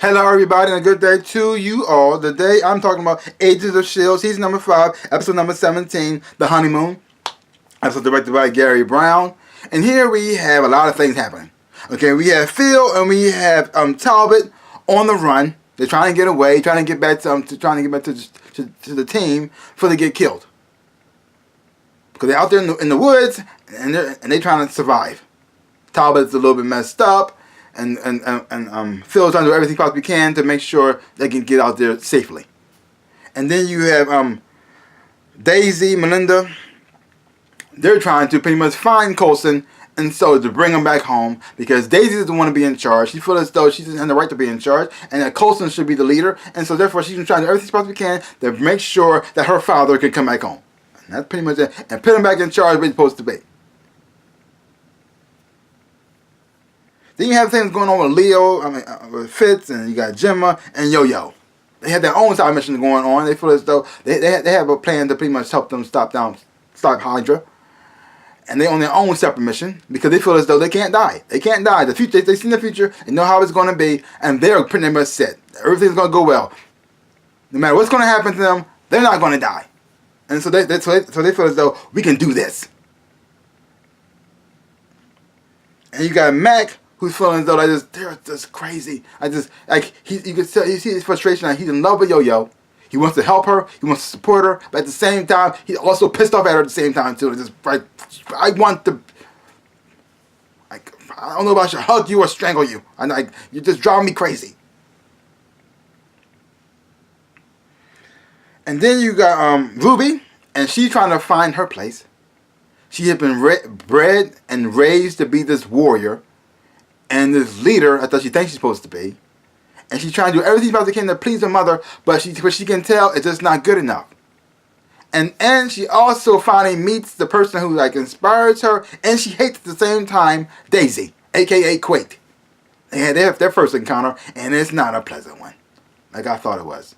Hello everybody and a good day to you all. Today I'm talking about Agents of S.H.I.E.L.D. season number 5, episode number 17, The Honeymoon. Episode directed by Gary Brown. And here we have a lot of things happening. Okay, we have Phil and we have Talbot on the run. They're trying to get away, trying to get back to the team before they get killed. Because they're out there in the woods and they're trying to survive. Talbot's a little bit messed up. And Phil's trying to do everything possibly can to make sure they can get out there safely. And then you have Daisy, Melinda. They're trying to pretty much find Coulson and so to bring him back home because Daisy doesn't want to be in charge. She feels as though she doesn't have the right to be in charge and that Coulson should be the leader. And so therefore she's trying to do everything she possibly can to make sure that her father can come back home. And that's pretty much it. And put him back in charge where he's supposed to be. Then you have things going on with Leo, with Fitz, and you got Gemma and Yo-Yo. They have their own side mission going on. They feel as though they have a plan to pretty much help them stop Hydra. And they're on their own separate mission because they feel as though they can't die. They can't die. The future, they see the future, they know how it's going to be, and they're pretty much set. Everything's going to go well. No matter what's going to happen to them, they're not going to die. And so they feel as though we can do this. And you got Mac, who's feeling as though they're just crazy. You can tell, you see his frustration. Like he's in love with Yo-Yo. He wants to help her. He wants to support her. But at the same time, he's also pissed off at her at the same time too. It's just like, I want to, I don't know if I should hug you or strangle you. You just drive me crazy. And then you got Ruby, and she's trying to find her place. She had been bred and raised to be this warrior. And this leader, I thought she thinks she's supposed to be. And she's trying to do everything she can to please her mother, but she can tell it's just not good enough. And she also finally meets the person who inspires her, and she hates at the same time Daisy, aka Quake. They have their first encounter, and it's not a pleasant one, like I thought it was.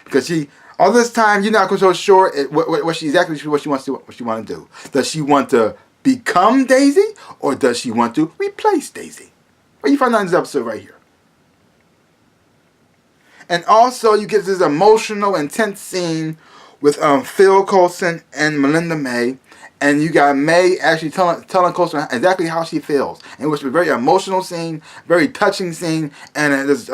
Because all this time you're not so sure what she wants to do. Does she want to become Daisy, or does she want to replace Daisy? Well, you find out in this episode right here. And also, you get this emotional, intense scene with Phil Coulson and Melinda May, and you got May actually telling Coulson exactly how she feels. And it was a very emotional scene, very touching scene, and it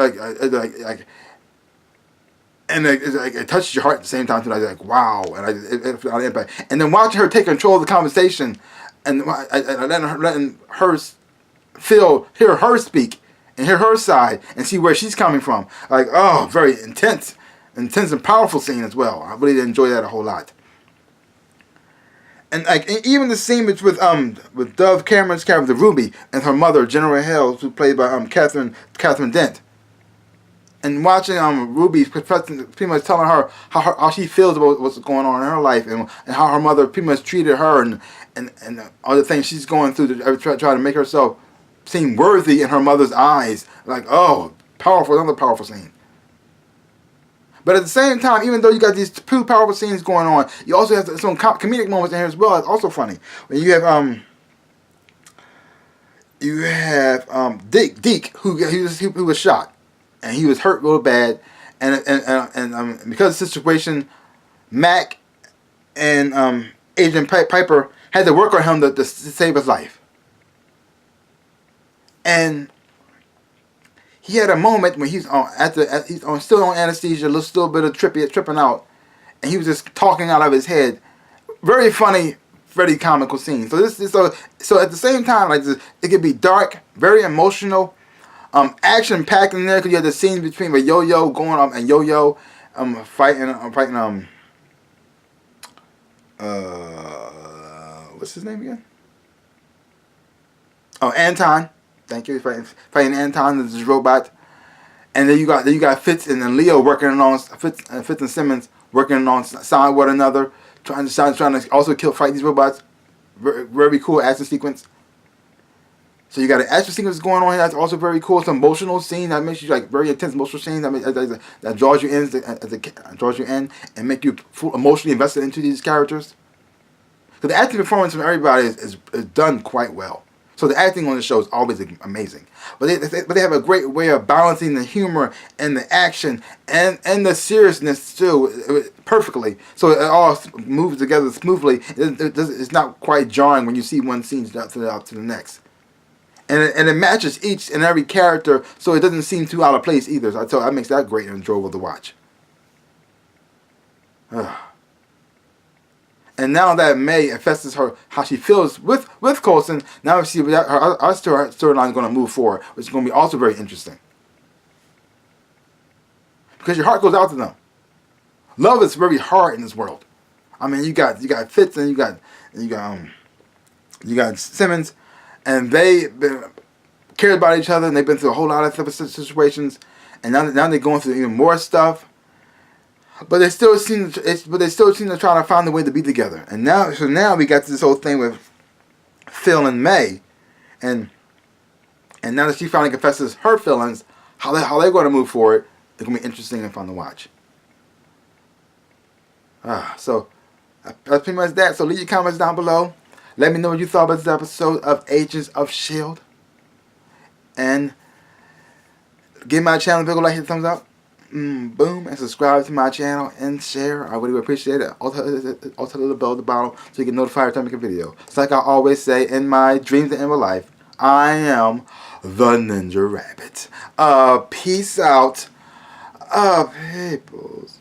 touches your heart at the same time. Like wow, and it felt an impact. And then watching her take control of the conversation. And letting her hear her speak and hear her side and see where she's coming from. Very intense and powerful scene as well. I really enjoy that a whole lot. And even the scene with Dove Cameron's character Ruby and her mother General Hales, who played by Catherine Dent. And watching Ruby pretty much telling her how she feels about what's going on in her life and how her mother pretty much treated her and all the things she's going through to try to make herself seem worthy in her mother's eyes. Another powerful scene. But at the same time, even though you got these two powerful scenes going on, you also have some comedic moments in here as well. It's also funny. When you have Deke who was shot. And he was hurt real bad, and because of the situation, Mac and Agent Piper had to work on him to save his life. And he had a moment when he's still on anesthesia, a little bit of tripping out, and he was just talking out of his head. Very funny, very comical scene. So at the same time, it could be dark, very emotional. Action packed in there because you had the scenes between Yo-Yo going up and Yo-Yo fighting what's his name again? Oh, Anton. Thank you. Fighting Anton, this robot. And then you got Fitz and then Leo working on Fitz and Simmons working alongside one another, trying to also fight these robots. Very, very cool action sequence. So you got an action sequence going on here that's also very cool. It's an emotional scene that makes you very intense emotional scene that draws you in and make you emotionally invested into these characters. So the acting performance from everybody is done quite well. So the acting on the show is always amazing. But they have a great way of balancing the humor and the action and the seriousness too perfectly. So it all moves together smoothly. It's not quite jarring when you see one scene to the next. And it matches each and every character, so it doesn't seem too out of place either. So that makes that great and enjoyable to watch. And now that May confesses her how she feels with Coulson, now we see her storyline is going to move forward, which is going to be also very interesting. Because your heart goes out to them. Love is very hard in this world. I mean, you got Fitz and you got Simmons, and they care about each other, and they've been through a whole lot of situations, and now they're going through even more stuff. But they still seem to try to find a way to be together. And now we got this whole thing with Phil and May, and now that she finally confesses her feelings, how they're going to move forward, it's going to be interesting and fun to watch. So that's pretty much that. So leave your comments down below. Let me know what you thought about this episode of Agents of S.H.I.E.L.D. And give my channel a big like, hit the thumbs up. Boom, and subscribe to my channel and share. I really would appreciate it. Also hit the bell at the bottom so you get notified every time I make a video. So like I always say, in my dreams and in my life, I am the Ninja Rabbit. Peace out, peoples.